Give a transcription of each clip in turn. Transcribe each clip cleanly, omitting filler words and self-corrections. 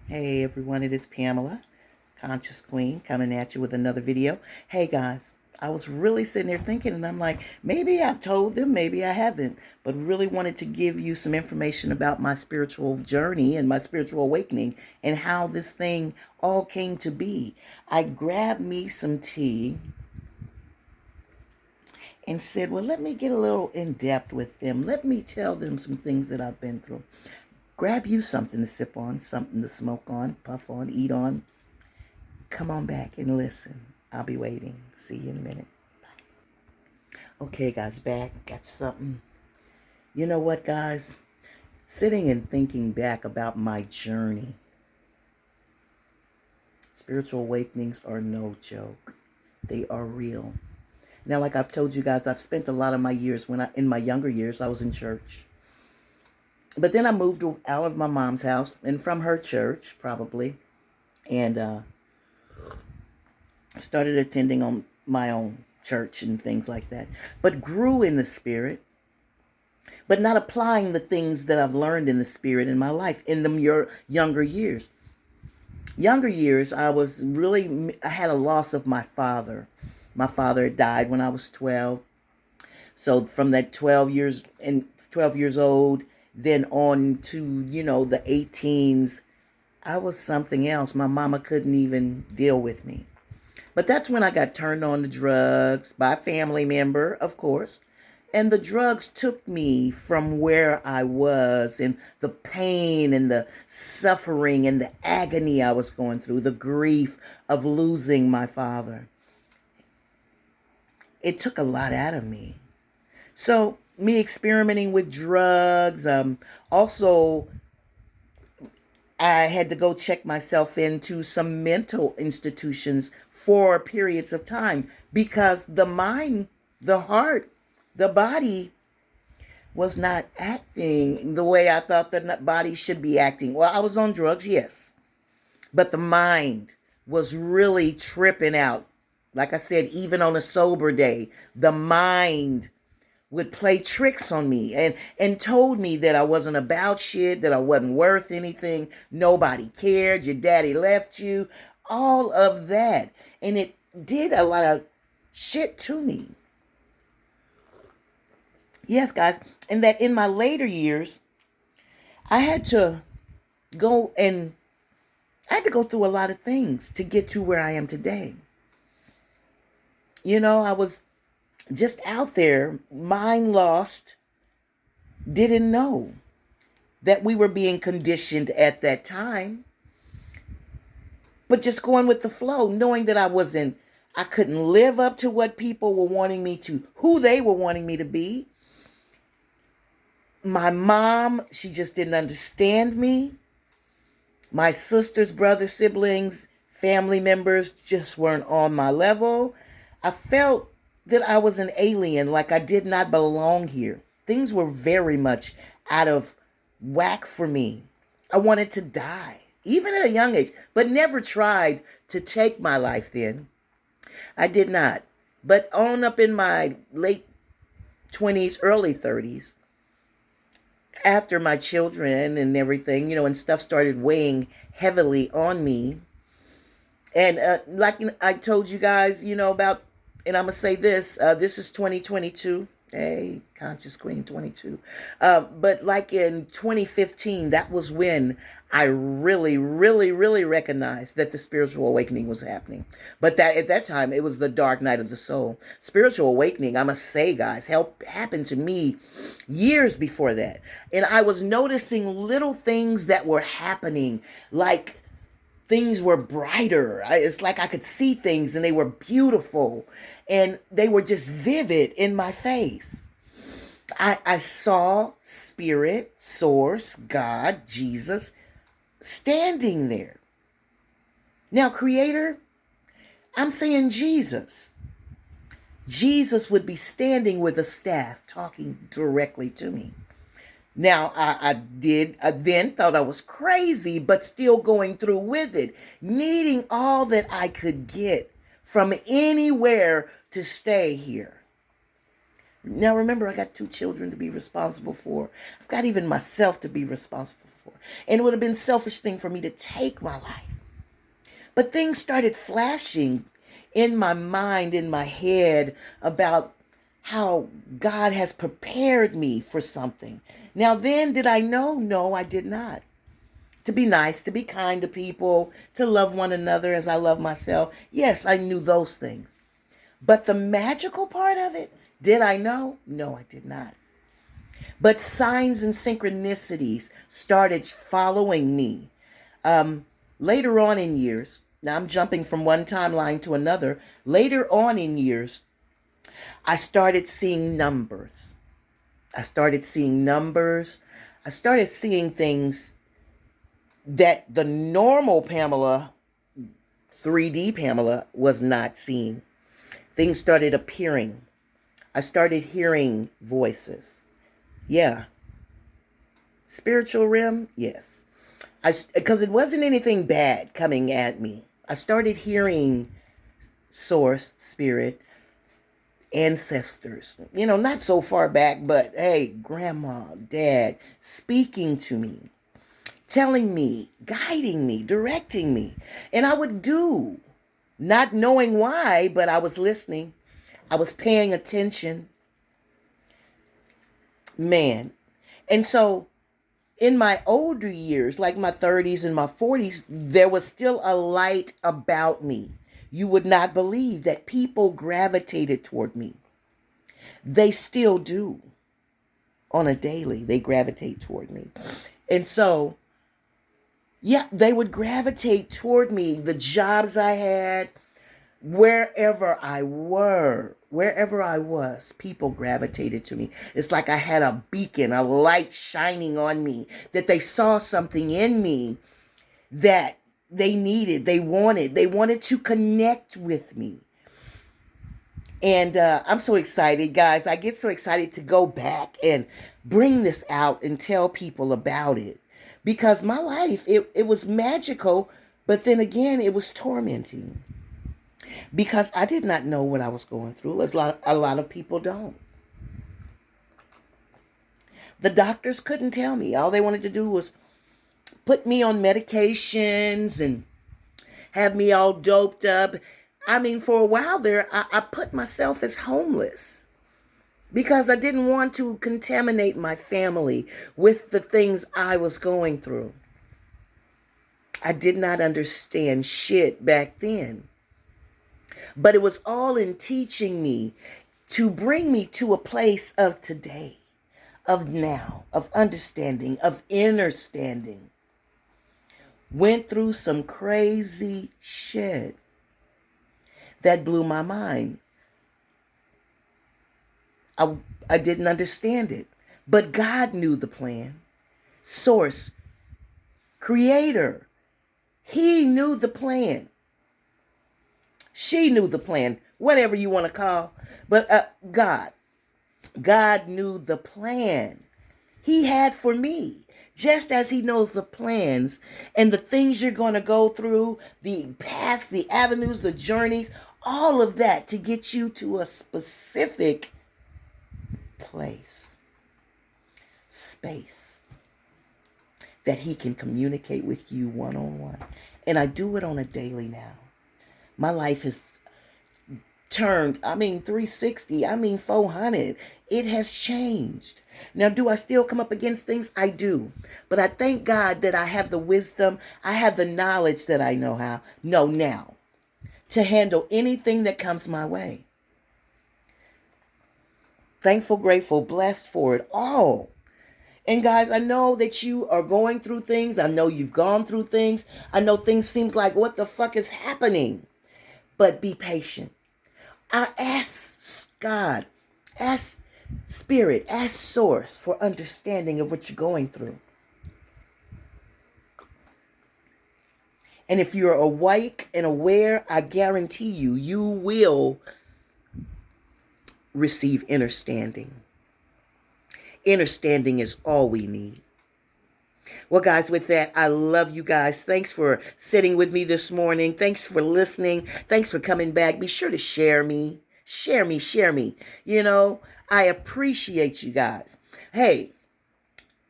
Hey everyone, it is Pamela, Conscious Queen, coming at you with another video. Hey guys, I was really sitting there thinking, and I'm like, maybe I've told them, maybe I haven't, but really wanted to give you some information about my spiritual journey and my spiritual awakening and how this thing all came to be. I grabbed me some tea and said, well, let me get a little in depth with them. Let me tell them some things that I've been through. Grab you something to sip on, something to smoke on, puff on, eat on. Come on back and listen. I'll be waiting. See you in a minute. Bye. Okay, guys, back. Got something. You know what, guys? Sitting and thinking back about my journey. Spiritual awakenings are no joke. They are real. Now, like I've told you guys, I've spent a lot of my years in my younger years, I was in church. But then I moved out of my mom's house and from her church, probably, and started attending on my own church and things like that, but grew in the spirit, but not applying the things that I've learned in the spirit in my life in the younger years. Younger years, I had a loss of my father. My father died when I was 12. So from that 12 years old, then on to, the 18s, I was something else. My mama couldn't even deal with me. But that's when I got turned on to drugs by a family member, of course. And the drugs took me from where I was and the pain and the suffering and the agony I was going through, the grief of losing my father. It took a lot out of me. So me experimenting with drugs, also I had to go check myself into some mental institutions for periods of time because the mind, the heart, the body was not acting the way I thought the body should be acting. Well, I was on drugs, yes, but the mind was really tripping out. Like I said, even on a sober day, the mind would play tricks on me and told me that I wasn't about shit, that I wasn't worth anything, nobody cared, your daddy left you, all of that. And it did a lot of shit to me. Yes, guys. And that in my later years, I had to go through a lot of things to get to where I am today. I was just out there, mind lost, didn't know that we were being conditioned at that time, but just going with the flow, knowing that I couldn't live up to what people were wanting me to, who they were wanting me to be. My mom, she just didn't understand me. My sisters, brothers, siblings, family members just weren't on my level. I felt that I was an alien, like I did not belong here. Things were very much out of whack for me. I wanted to die, even at a young age, but never tried to take my life then. I did not. But on up in my late 20s, early 30s, after my children and everything, and stuff started weighing heavily on me. And like I told you guys, about, and I'm going to say this is 2022. Hey, Conscious Queen 22. But like in 2015, that was when I really, really, really recognized that the spiritual awakening was happening. But that at that time, it was the dark night of the soul. Spiritual awakening, I must say, guys, happened to me years before that. And I was noticing little things that were happening, like things were brighter. It's like I could see things and they were beautiful and they were just vivid in my face. I saw Spirit, Source, God, Jesus standing there. Now, Creator, I'm saying Jesus. Jesus would be standing with a staff talking directly to me. Now, I then thought I was crazy, but still going through with it, needing all that I could get from anywhere to stay here. Now, remember, I got 2 children to be responsible for. I've got even myself to be responsible for. And it would have been a selfish thing for me to take my life. But things started flashing in my mind, in my head, about how God has prepared me for something. Now then, did I know? No, I did not. To be nice, to be kind to people, to love one another as I love myself. Yes, I knew those things. But the magical part of it, did I know? No, I did not. But signs and synchronicities started following me. Later on in years, now I'm jumping from one timeline to another. Later on in years, I started seeing numbers. I started seeing numbers. I started seeing things that the normal Pamela, 3D Pamela, was not seeing. Things started appearing. I started hearing voices. Yeah. Spiritual realm? Yes. Because it wasn't anything bad coming at me. I started hearing source, spirit, ancestors, not so far back, but hey, grandma, dad, speaking to me, telling me, guiding me, directing me. And I would do, not knowing why, but I was listening. I was paying attention. Man. And so in my older years, like my 30s and my 40s, there was still a light about me. You would not believe that people gravitated toward me. They still do. On a daily, they gravitate toward me. And so, yeah, they would gravitate toward me. The jobs I had, wherever I was, people gravitated to me. It's like I had a beacon, a light shining on me, that they saw something in me that they needed, they wanted to connect with me. And I'm so excited, guys. I get so excited to go back and bring this out and tell people about it. Because my life, it was magical, but then again, it was tormenting. Because I did not know what I was going through, as a lot of people don't. The doctors couldn't tell me. All they wanted to do was put me on medications and have me all doped up. I mean, for a while there, I put myself as homeless because I didn't want to contaminate my family with the things I was going through. I did not understand shit back then. But it was all in teaching me to bring me to a place of today, of now, of understanding, of inner standing. Went through some crazy shit that blew my mind. I didn't understand it. But God knew the plan. Source, creator, he knew the plan. She knew the plan, whatever you want to call. But God knew the plan he had for me. Just as he knows the plans and the things you're going to go through, the paths, the avenues, the journeys, all of that to get you to a specific place, space, that he can communicate with you one-on-one. And I do it on a daily now. My life has turned, 360, 400. It has changed. Now, do I still come up against things? I do. But I thank God that I have the wisdom, I have the knowledge that I know now to handle anything that comes my way. Thankful, grateful, blessed for it all. And guys, I know that you are going through things. I know you've gone through things. I know things seems like, what the fuck is happening? But be patient. I ask God, ask Spirit, ask Source for understanding of what you're going through. And if you're awake and aware, I guarantee you, you will receive inner standing. Inner standing is all we need. Well, guys, with that, I love you guys. Thanks for sitting with me this morning. Thanks for listening. Thanks for coming back. Be sure to share me. Share me. I appreciate you guys. Hey,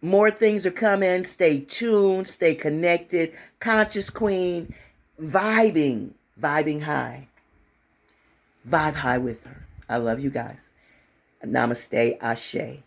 More things are coming. Stay tuned. Stay connected. Conscious Queen, vibing high. Vibe high with her. I love you guys. Namaste, Ashe.